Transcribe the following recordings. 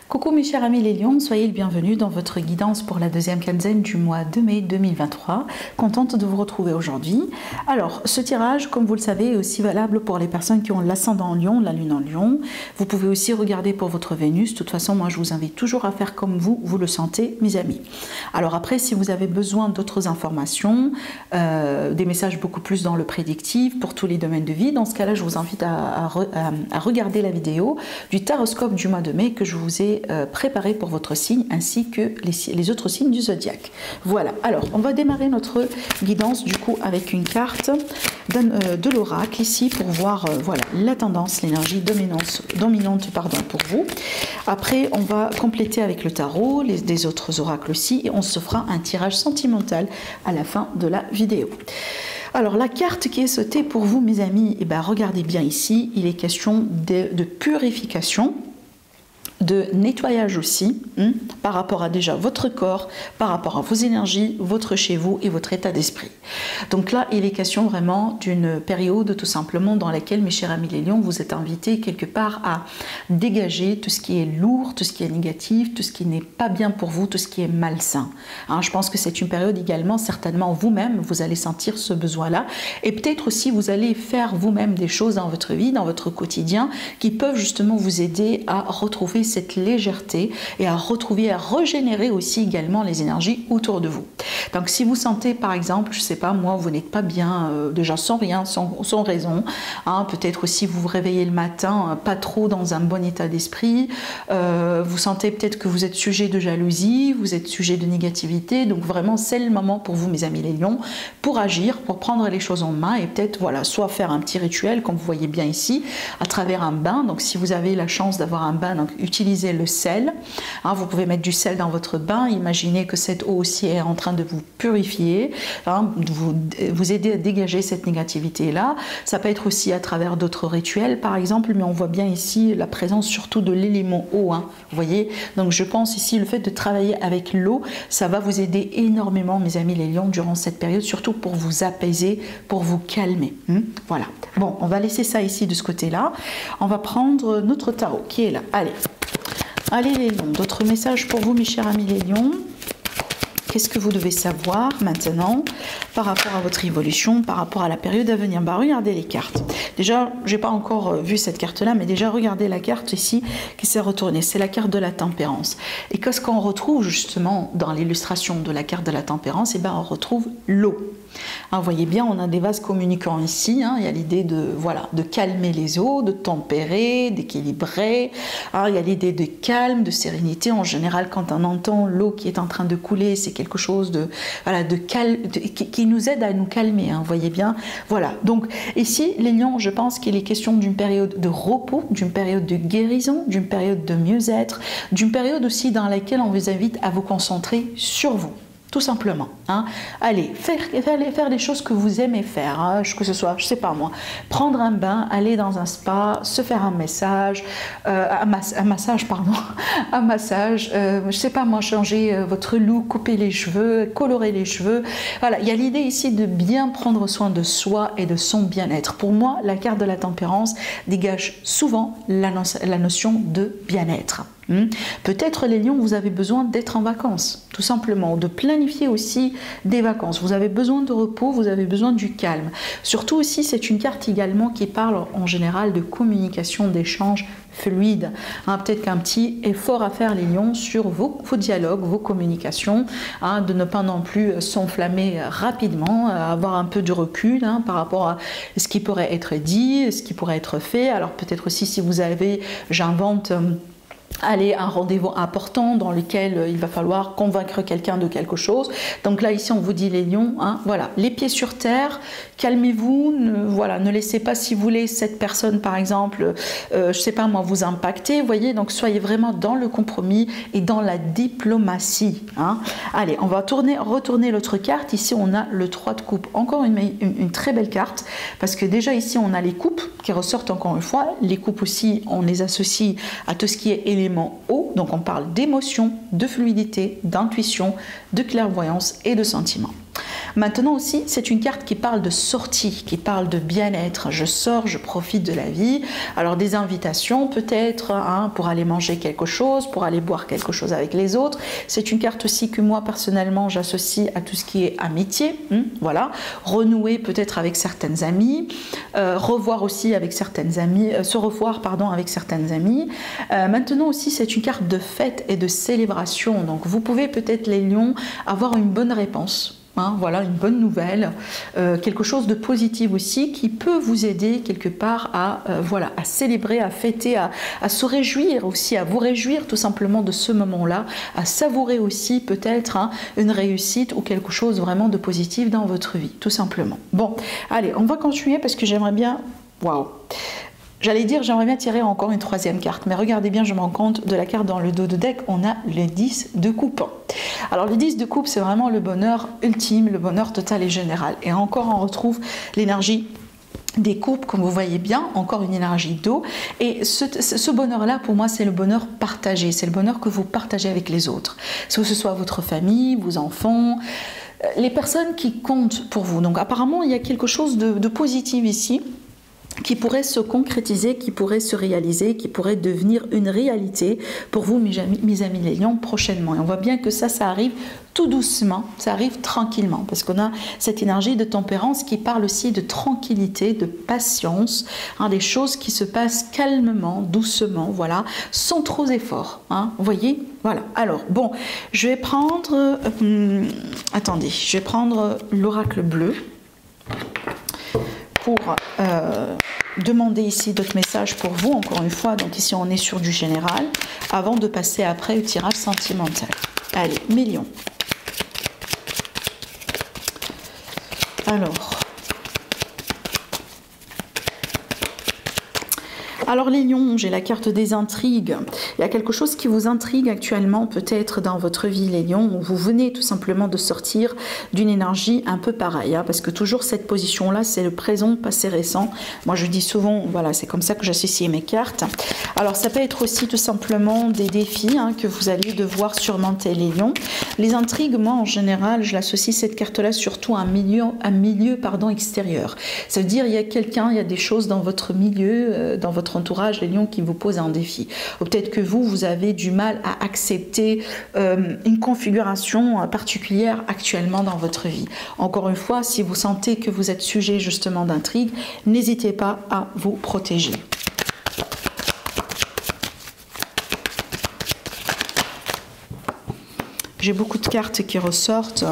Coucou mes chers amis les lions, soyez le bienvenu dans votre guidance pour la deuxième quinzaine du mois de mai 2023. Contente de vous retrouver aujourd'hui. Alors, ce tirage, comme vous le savez, est aussi valable pour les personnes qui ont l'ascendant en lion, la lune en lion. Vous pouvez aussi regarder pour votre Vénus. De toute façon, moi je vous invite toujours à faire comme vous le sentez, mes amis. Alors après, si vous avez besoin d'autres informations, des messages beaucoup plus dans le prédictif pour tous les domaines de vie, dans ce cas-là, je vous invite à regarder la vidéo du taroscope du mois de mai que je vous ai préparé pour votre signe ainsi que les autres signes du zodiaque. Voilà, alors on va démarrer notre guidance du coup avec une carte de l'oracle ici pour voir voilà, la tendance, l'énergie dominante pour vous. Après on va compléter avec le tarot, des autres oracles aussi, et on se fera un tirage sentimental à la fin de la vidéo. Alors la carte qui est sautée pour vous mes amis, eh ben, regardez bien ici, il est question de purification, de nettoyage aussi, par rapport à déjà votre corps, par rapport à vos énergies, votre chez vous et votre état d'esprit. Donc là, il est question vraiment d'une période tout simplement dans laquelle, mes chers amis les lions, vous êtes invités quelque part à dégager tout ce qui est lourd, tout ce qui est négatif, tout ce qui n'est pas bien pour vous, tout ce qui est malsain. Hein, je pense que c'est une période également, certainement vous-même, vous allez sentir ce besoin-là et peut-être aussi vous allez faire vous-même des choses dans votre vie, dans votre quotidien qui peuvent justement vous aider à retrouver cette légèreté et à retrouver, à régénérer aussi également les énergies autour de vous. Donc si vous sentez par exemple, je sais pas moi, vous n'êtes pas bien, déjà sans rien, sans raison, hein, peut-être aussi vous vous réveillez le matin pas trop dans un bon état d'esprit, vous sentez peut-être que vous êtes sujet de jalousie, vous êtes sujet de négativité, donc vraiment c'est le moment pour vous mes amis les lions, pour agir, pour prendre les choses en main et peut-être voilà, soit faire un petit rituel comme vous voyez bien ici, à travers un bain. Donc si vous avez la chance d'avoir un bain, donc utilisez le sel, hein, vous pouvez mettre du sel dans votre bain, imaginez que cette eau aussi est en train de vous purifier, hein, vous aider à dégager cette négativité là. Ça peut être aussi à travers d'autres rituels par exemple, mais on voit bien ici la présence surtout de l'élément eau, hein, vous voyez, donc je pense ici le fait de travailler avec l'eau, ça va vous aider énormément mes amis les lions durant cette période, surtout pour vous apaiser, pour vous calmer, voilà. Bon, on va laisser ça ici de ce côté là, on va prendre notre tarot qui est là, allez les lions, d'autres messages pour vous mes chers amis les lions. Qu'est-ce que vous devez savoir maintenant par rapport à votre évolution, par rapport à la période à venir? Bah, regardez les cartes. Déjà, j'ai pas encore vu cette carte-là, mais déjà regardez la carte ici qui s'est retournée. C'est la carte de la tempérance. Et qu'est-ce qu'on retrouve justement dans l'illustration de la carte de la tempérance? Et ben, on retrouve l'eau. Hein, vous voyez bien, on a des vases communicants ici. Hein, il y a l'idée de voilà, de calmer les eaux, de tempérer, d'équilibrer. Hein, il y a l'idée de calme, de sérénité. En général, quand on entend l'eau qui est en train de couler, c'est quelque chose de voilà, de calme, qui nous aide à nous calmer. Hein, vous voyez bien. Voilà. Donc ici, les lions, je pense qu'il est question d'une période de repos, d'une période de guérison, d'une période de mieux-être, d'une période aussi dans laquelle on vous invite à vous concentrer sur vous. Tout simplement. Hein. Allez, faire les choses que vous aimez faire. Hein. Que ce soit, je sais pas moi, prendre un bain, aller dans un spa, se faire un massage, je sais pas moi, changer votre look, couper les cheveux, colorer les cheveux. Voilà, il y a l'idée ici de bien prendre soin de soi et de son bien-être. Pour moi, la carte de la tempérance dégage souvent la notion de bien-être. Peut-être les lions, vous avez besoin d'être en vacances, tout simplement, de planifier aussi des vacances. Vous avez besoin de repos, vous avez besoin du calme. Surtout aussi, c'est une carte également qui parle en général de communication, d'échange fluide. Hein, peut-être qu'un petit effort à faire les lions sur vos dialogues, vos communications, hein, de ne pas non plus s'enflammer rapidement, avoir un peu de recul hein, par rapport à ce qui pourrait être dit, ce qui pourrait être fait. Alors peut-être aussi si vous avez, j'invente, aller à un rendez-vous important dans lequel il va falloir convaincre quelqu'un de quelque chose. Donc là, ici, on vous dit les lions, hein, voilà, les pieds sur terre, calmez-vous, voilà, ne laissez pas, si vous voulez, cette personne, par exemple, je sais pas moi, vous impacter, vous voyez, donc soyez vraiment dans le compromis et dans la diplomatie. Hein. Allez, on va retourner l'autre carte. Ici, on a le 3 de coupe. Encore une très belle carte, parce que déjà ici, on a les coupes qui ressortent encore une fois. Les coupes aussi, on les associe à tout ce qui est élément eau, donc on parle d'émotion, de fluidité, d'intuition, de clairvoyance et de sentiment. Maintenant aussi, c'est une carte qui parle de sortie, qui parle de bien-être. Je sors, je profite de la vie. Alors des invitations peut-être, hein, pour aller manger quelque chose, pour aller boire quelque chose avec les autres. C'est une carte aussi que moi personnellement j'associe à tout ce qui est amitié. Voilà, renouer peut-être avec certaines amies, revoir aussi avec certaines amies, se revoir pardon avec certaines amies. Maintenant aussi, c'est une carte de fête et de célébration. Donc vous pouvez peut-être les lions avoir une bonne réponse. Hein, voilà, une bonne nouvelle, quelque chose de positif aussi qui peut vous aider quelque part à, voilà, à célébrer, à fêter, à se réjouir aussi, à vous réjouir tout simplement de ce moment-là, à savourer aussi peut-être hein, une réussite ou quelque chose vraiment de positif dans votre vie, tout simplement. Bon, allez, on va continuer parce que j'aimerais bien... Waouh! J'allais dire, j'aimerais bien tirer encore une troisième carte, mais regardez bien, je me rends compte de la carte dans le dos de deck, on a le 10 de coupe. Alors le 10 de coupe, c'est vraiment le bonheur ultime, le bonheur total et général. Et encore, on retrouve l'énergie des coupes, comme vous voyez bien, encore une énergie d'eau. Et ce bonheur-là, pour moi, c'est le bonheur partagé, c'est le bonheur que vous partagez avec les autres. Que ce soit votre famille, vos enfants, les personnes qui comptent pour vous. Donc apparemment, il y a quelque chose de positif ici, qui pourrait se concrétiser, qui pourrait se réaliser, qui pourrait devenir une réalité pour vous, mes amis les lions, prochainement. Et on voit bien que ça arrive tout doucement, ça arrive tranquillement, parce qu'on a cette énergie de tempérance qui parle aussi de tranquillité, de patience, hein, des choses qui se passent calmement, doucement, voilà, sans trop d'efforts. Hein, vous voyez? Voilà. Alors, bon, je vais prendre... attendez, je vais prendre l'oracle bleu pour demander ici d'autres messages pour vous, encore une fois. Donc ici, on est sur du général, avant de passer après au tirage sentimental. Allez, mes lions. Alors les lions, j'ai la carte des intrigues. Il y a quelque chose qui vous intrigue actuellement peut-être dans votre vie les lions, où vous venez tout simplement de sortir d'une énergie un peu pareille, hein, parce que toujours cette position-là, c'est le présent, passé récent. Moi je dis souvent, voilà, c'est comme ça que j'associe mes cartes. Alors ça peut être aussi tout simplement des défis hein, que vous allez devoir surmonter les lions. Les intrigues, moi en général, je l'associe cette carte-là surtout à un milieu extérieur. Ça veut dire il y a quelqu'un, il y a des choses dans votre milieu, dans votre entourage, les lions qui vous posent un défi. Ou peut-être que vous avez du mal à accepter une configuration particulière actuellement dans votre vie. Encore une fois, si vous sentez que vous êtes sujet justement d'intrigue, n'hésitez pas à vous protéger. J'ai beaucoup de cartes qui ressortent.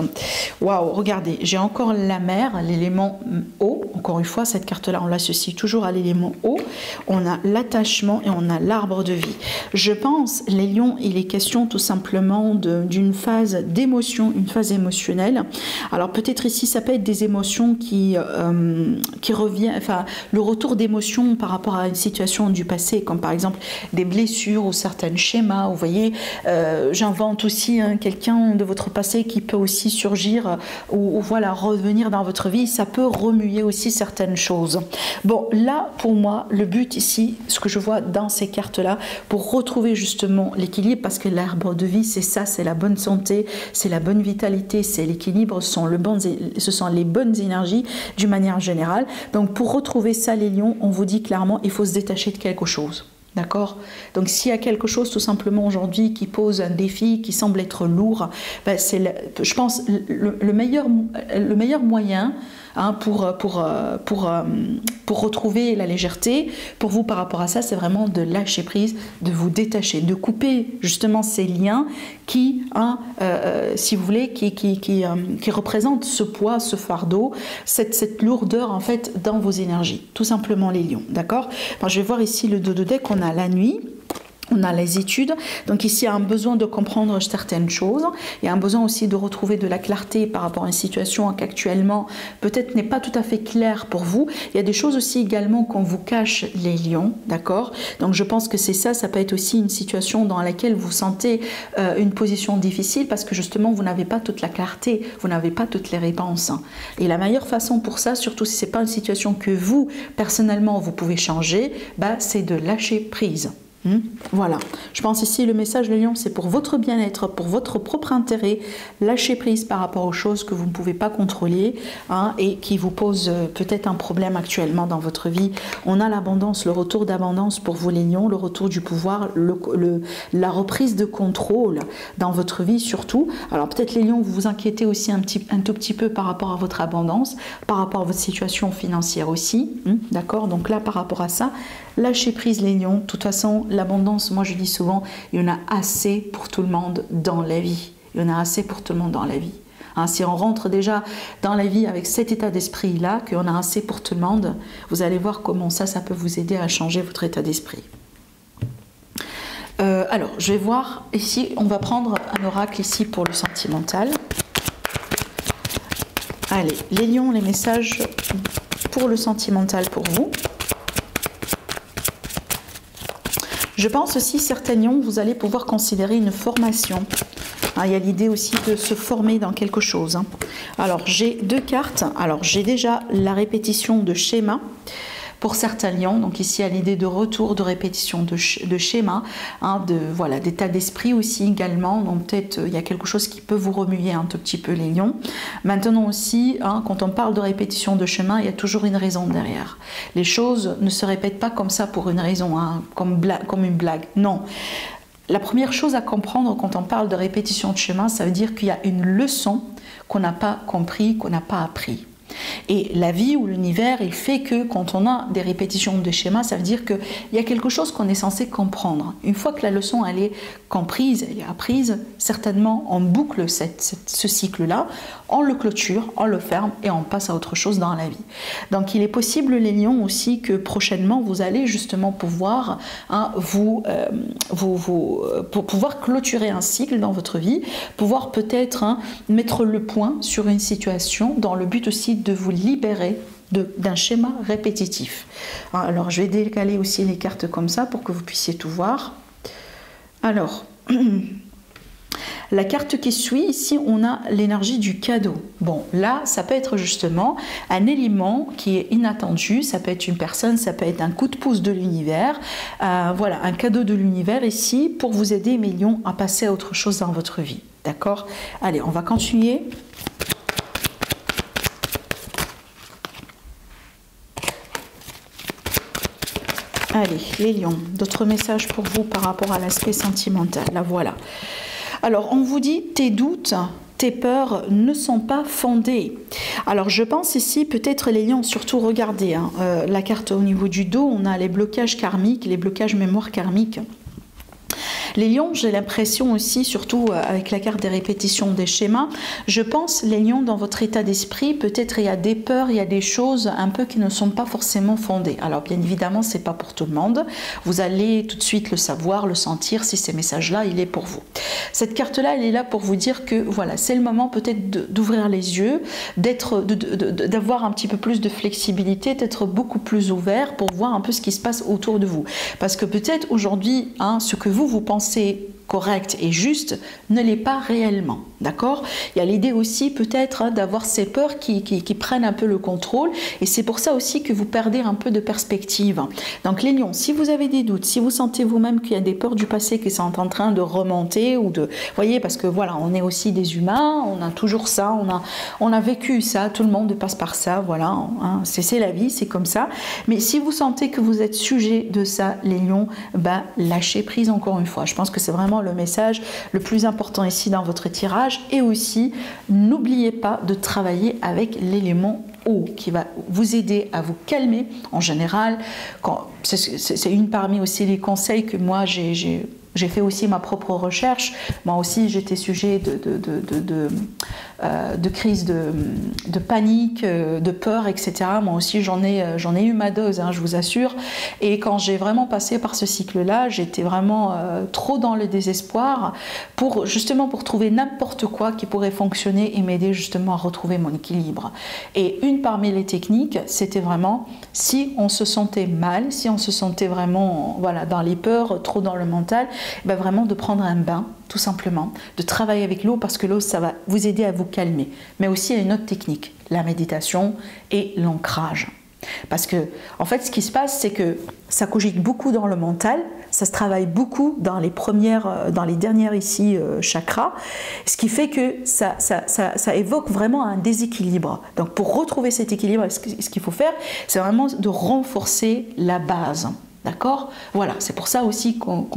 Waouh, regardez, j'ai encore la mer, l'élément eau. Encore une fois, cette carte-là, on l'associe toujours à l'élément eau. On a l'attachement et on a l'arbre de vie. Je pense, les lions, il est question tout simplement d'une phase d'émotion, une phase émotionnelle. Alors peut-être ici, ça peut être des émotions qui reviennent, enfin, le retour d'émotions par rapport à une situation du passé, comme par exemple des blessures ou certains schémas. Vous voyez, j'invente aussi quelqu'un de votre passé qui peut aussi surgir ou voilà, revenir dans votre vie, ça peut remuer aussi certaines choses. Bon, là, pour moi, le but ici, ce que je vois dans ces cartes-là, pour retrouver justement l'équilibre, parce que l'arbre de vie, c'est ça, c'est la bonne santé, c'est la bonne vitalité, c'est l'équilibre, ce sont les bonnes énergies d'une manière générale. Donc, pour retrouver ça, les lions, on vous dit clairement, il faut se détacher de quelque chose. D'accord? Donc s'il y a quelque chose tout simplement aujourd'hui qui pose un défi, qui semble être lourd, ben je pense le meilleur moyen hein, pour retrouver la légèreté, pour vous par rapport à ça, c'est vraiment de lâcher prise, de vous détacher, de couper justement ces liens qui, hein, si vous voulez, qui représentent ce poids, ce fardeau, cette lourdeur en fait dans vos énergies, tout simplement les lions, d'accord? Je vais voir ici le dos de deck, on a la nuit. On a les études, donc ici il y a un besoin de comprendre certaines choses, il y a un besoin aussi de retrouver de la clarté par rapport à une situation qui actuellement peut-être n'est pas tout à fait claire pour vous. Il y a des choses aussi également qu'on vous cache les lions, d'accord? Donc je pense que c'est ça, ça peut être aussi une situation dans laquelle vous sentez une position difficile parce que justement vous n'avez pas toute la clarté, vous n'avez pas toutes les réponses. Et la meilleure façon pour ça, surtout si ce n'est pas une situation que vous, personnellement, vous pouvez changer, bah, c'est de lâcher prise. Voilà, je pense ici le message les lions, c'est pour votre bien-être, pour votre propre intérêt. Lâchez prise par rapport aux choses que vous ne pouvez pas contrôler et qui vous posent peut-être un problème actuellement dans votre vie. On a l'abondance, le retour d'abondance pour vous les lions, le retour du pouvoir, la reprise de contrôle dans votre vie surtout. Alors peut-être les lions, vous vous inquiétez aussi un tout petit peu par rapport à votre abondance, par rapport à votre situation financière aussi. D'accord, donc là par rapport à ça, lâchez prise les lions. De toute façon, l'abondance, moi je dis souvent, il y en a assez pour tout le monde dans la vie. Il y en a assez pour tout le monde dans la vie. Si on rentre déjà dans la vie avec cet état d'esprit-là, qu'on a assez pour tout le monde, vous allez voir comment ça peut vous aider à changer votre état d'esprit. Alors, je vais voir ici, on va prendre un oracle ici pour le sentimental. Allez, les lions, les messages pour le sentimental pour vous. Je pense aussi, certains lions, vous allez pouvoir considérer une formation. Il y a l'idée aussi de se former dans quelque chose. Alors, j'ai deux cartes. Alors, j'ai déjà la répétition de schéma pour certains lions. Donc ici, il y a l'idée de retour, de répétition de schéma, voilà, d'état d'esprit aussi également. Donc peut-être il y a quelque chose qui peut vous remuer un tout petit peu les lions. Maintenant aussi, quand on parle de répétition de chemin, il y a toujours une raison derrière. Les choses ne se répètent pas comme ça pour une raison, comme une blague. Non. La première chose à comprendre quand on parle de répétition de chemin, ça veut dire qu'il y a une leçon qu'on n'a pas compris, qu'on n'a pas appris. Et la vie ou l'univers, il fait que quand on a des répétitions de schémas, ça veut dire qu'il y a quelque chose qu'on est censé comprendre. Une fois que la leçon elle est comprise, elle est apprise, certainement on boucle ce cycle-là, on le clôture, on le ferme et on passe à autre chose dans la vie. Donc il est possible les lions aussi que prochainement vous allez justement pouvoir pour pouvoir clôturer un cycle dans votre vie, pouvoir peut-être mettre le point sur une situation dans le but aussi de vous libérer d'un schéma répétitif. Alors je vais décaler aussi les cartes comme ça pour que vous puissiez tout voir. Alors la carte qui suit, ici on a l'énergie du cadeau. Bon, là ça peut être justement un élément qui est inattendu, ça peut être une personne, ça peut être un coup de pouce de l'univers, voilà, un cadeau de l'univers ici pour vous aider mes lions à passer à autre chose dans votre vie. D'accord? Allez, on va continuer. Allez, les lions, d'autres messages pour vous par rapport à l'aspect sentimental. Là, voilà. Alors, on vous dit, tes doutes, tes peurs ne sont pas fondées. Alors, je pense ici, peut-être les lions, surtout regardez, la carte au niveau du dos, on a les blocages karmiques, les blocages mémoire karmiques. Les lions, j'ai l'impression aussi, surtout avec la carte des répétitions des schémas, je pense, les lions, dans votre état d'esprit, peut-être il y a des peurs, il y a des choses un peu qui ne sont pas forcément fondées. Alors bien évidemment, c'est pas pour tout le monde. Vous allez tout de suite le savoir, le sentir, si ces messages-là, il est pour vous. Cette carte-là, elle est là pour vous dire que voilà, c'est le moment peut-être d'ouvrir les yeux, d'avoir un petit peu plus de flexibilité, d'être beaucoup plus ouvert pour voir un peu ce qui se passe autour de vous. Parce que peut-être aujourd'hui, ce que vous pensez correct et juste ne l'est pas réellement, d'accord? Il y a l'idée aussi peut-être d'avoir ces peurs qui prennent un peu le contrôle et c'est pour ça aussi que vous perdez un peu de perspective. Donc les lions, si vous avez des doutes, si vous sentez vous-même qu'il y a des peurs du passé qui sont en train de remonter ou de... voyez, parce que voilà, on est aussi des humains, on a toujours ça, on a vécu ça, tout le monde passe par ça, voilà, c'est la vie, c'est comme ça. Mais si vous sentez que vous êtes sujet de ça, les lions, lâchez prise encore une fois. Je pense que c'est vraiment le message le plus important ici dans votre tirage. Et aussi, n'oubliez pas de travailler avec l'élément eau qui va vous aider à vous calmer. En général, c'est une parmi aussi les conseils que moi j'ai fait aussi ma propre recherche. Moi aussi, j'étais sujet de crise de panique, de peur, etc. Moi aussi, j'en ai eu ma dose, je vous assure. Et quand j'ai vraiment passé par ce cycle-là, j'étais vraiment trop dans le désespoir justement pour trouver n'importe quoi qui pourrait fonctionner et m'aider justement à retrouver mon équilibre. Et une parmi les techniques, c'était vraiment, si on se sentait mal, si on se sentait vraiment voilà, dans les peurs, trop dans le mental, vraiment de prendre un bain, tout simplement, de travailler avec l'eau parce que l'eau, ça va vous aider à vous calmer. Mais aussi, il y a une autre technique, la méditation et l'ancrage. Parce que, en fait, ce qui se passe, c'est que ça cogite beaucoup dans le mental, ça se travaille beaucoup dans les dernières ici chakras, ce qui fait que ça évoque vraiment un déséquilibre. Donc, pour retrouver cet équilibre, ce qu'il faut faire, c'est vraiment de renforcer la base. D'accord? Voilà, c'est pour ça aussi qu'on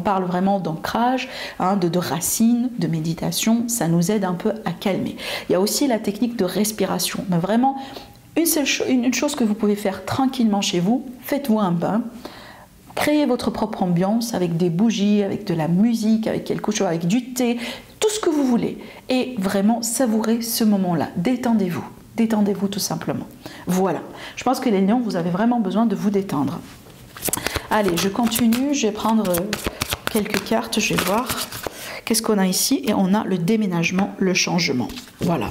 parle vraiment d'ancrage, hein, de racines, de méditation, ça nous aide un peu à calmer. Il y a aussi la technique de respiration, mais vraiment, une chose que vous pouvez faire tranquillement chez vous, faites-vous un bain, créez votre propre ambiance avec des bougies, avec de la musique, avec quelque chose, avec du thé, tout ce que vous voulez, et vraiment savourez ce moment-là, détendez-vous. Détendez-vous tout simplement. Voilà. Je pense que les lions, vous avez vraiment besoin de vous détendre. Allez, je continue. Je vais prendre quelques cartes. Je vais voir. Qu'est-ce qu'on a ici? Et on a le déménagement, le changement. Voilà.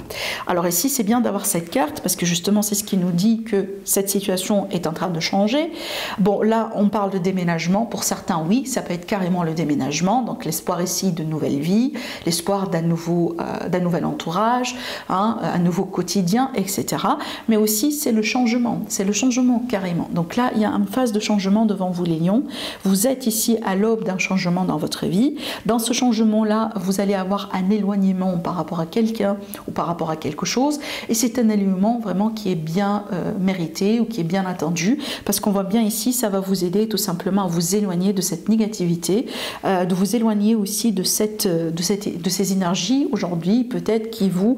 Alors ici, c'est bien d'avoir cette carte parce que justement, c'est ce qui nous dit que cette situation est en train de changer. Bon, là, on parle de déménagement. Pour certains, oui, ça peut être carrément le déménagement. Donc, l'espoir ici de nouvelle vie, l'espoir d'un nouvel entourage, hein, un nouveau quotidien, etc. Mais aussi, c'est le changement. C'est le changement carrément. Donc là, il y a une phase de changement devant vous, les lions. Vous êtes ici à l'aube d'un changement dans votre vie. Dans ce changement-là, vous allez avoir un éloignement par rapport à quelqu'un ou par rapport à quelque chose, et c'est un éloignement vraiment qui est bien mérité ou qui est bien attendu, parce qu'on voit bien ici, ça va vous aider tout simplement à vous éloigner de cette négativité, de vous éloigner aussi de ces énergies aujourd'hui peut-être qui vous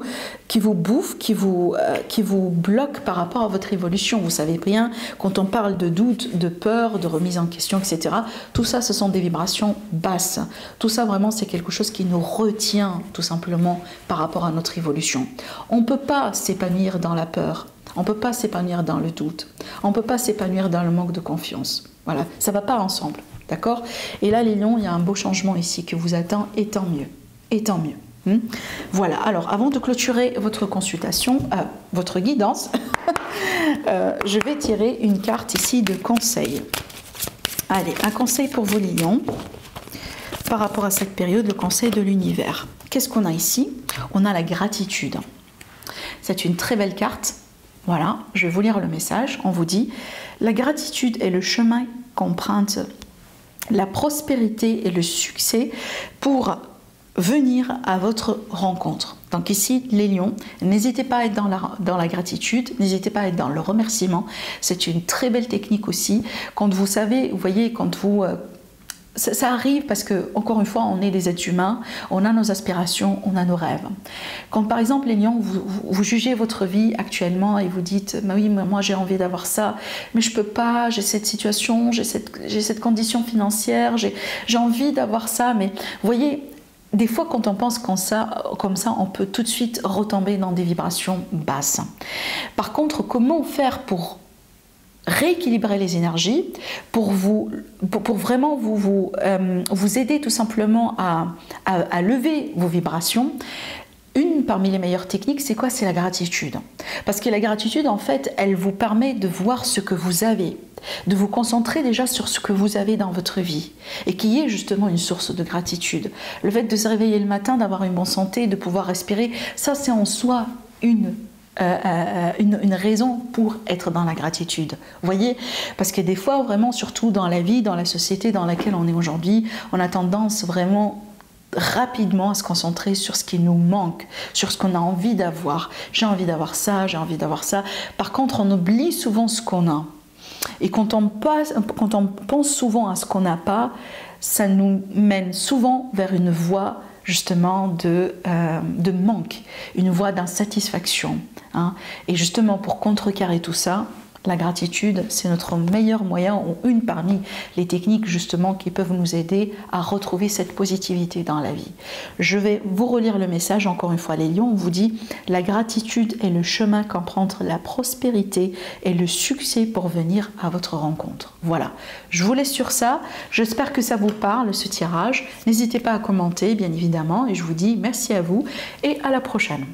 bouffent, qui vous bloquent par rapport à votre évolution. Vous savez bien, quand on parle de doute, de peur, de remise en question, etc., tout ça, ce sont des vibrations basses. Tout ça, vraiment, c'est quelque chose qui nous retient tout simplement par rapport à notre évolution. On ne peut pas s'épanouir dans la peur, on ne peut pas s'épanouir dans le doute, on ne peut pas s'épanouir dans le manque de confiance. Voilà, ça ne va pas ensemble, d'accord? Et là, les lions, il y a un beau changement ici qui vous attend, et tant mieux, et tant mieux. Voilà, alors avant de clôturer votre consultation, votre guidance, je vais tirer une carte ici de conseil. Allez, un conseil pour vos lions. Par rapport à cette période, le conseil de l'univers. Qu'est-ce qu'on a ici? On a la gratitude. C'est une très belle carte. Voilà, je vais vous lire le message. On vous dit, la gratitude est le chemin qu'emprunte la prospérité et le succès pour venir à votre rencontre. Donc ici, les lions, n'hésitez pas à être dans la gratitude, n'hésitez pas à être dans le remerciement. C'est une très belle technique aussi. Quand vous savez, vous voyez, quand vous... Ça arrive parce que, encore une fois, on est des êtres humains, on a nos aspirations, on a nos rêves. Quand par exemple les lions, vous jugez votre vie actuellement et vous dites « oui, mais moi j'ai envie d'avoir ça, mais je peux pas, j'ai cette situation, j'ai cette condition financière, j'ai envie d'avoir ça », mais vous voyez, des fois quand on pense comme ça, on peut tout de suite retomber dans des vibrations basses. Par contre, comment faire pour rééquilibrer les énergies, pour vraiment vous aider tout simplement à lever vos vibrations? Une parmi les meilleures techniques, c'est quoi? C'est la gratitude. Parce que la gratitude, en fait, elle vous permet de voir ce que vous avez, de vous concentrer déjà sur ce que vous avez dans votre vie et qui est justement une source de gratitude. Le fait de se réveiller le matin, d'avoir une bonne santé, de pouvoir respirer, ça c'est en soi une raison pour être dans la gratitude. Vous voyez? Parce que des fois, vraiment, surtout dans la vie, dans la société dans laquelle on est aujourd'hui, on a tendance vraiment rapidement à se concentrer sur ce qui nous manque, sur ce qu'on a envie d'avoir. J'ai envie d'avoir ça, j'ai envie d'avoir ça. Par contre, on oublie souvent ce qu'on a. Et quand on pense souvent à ce qu'on n'a pas, ça nous mène souvent vers une voie justement de manque, une voie d'insatisfaction. Hein. Et justement pour contrecarrer tout ça, la gratitude, c'est notre meilleur moyen, ou une parmi les techniques justement qui peuvent nous aider à retrouver cette positivité dans la vie. Je vais vous relire le message, encore une fois les lions, on vous dit « La gratitude est le chemin qu'emprunte la prospérité et le succès pour venir à votre rencontre. » Voilà, je vous laisse sur ça, j'espère que ça vous parle ce tirage, n'hésitez pas à commenter bien évidemment et je vous dis merci à vous et à la prochaine.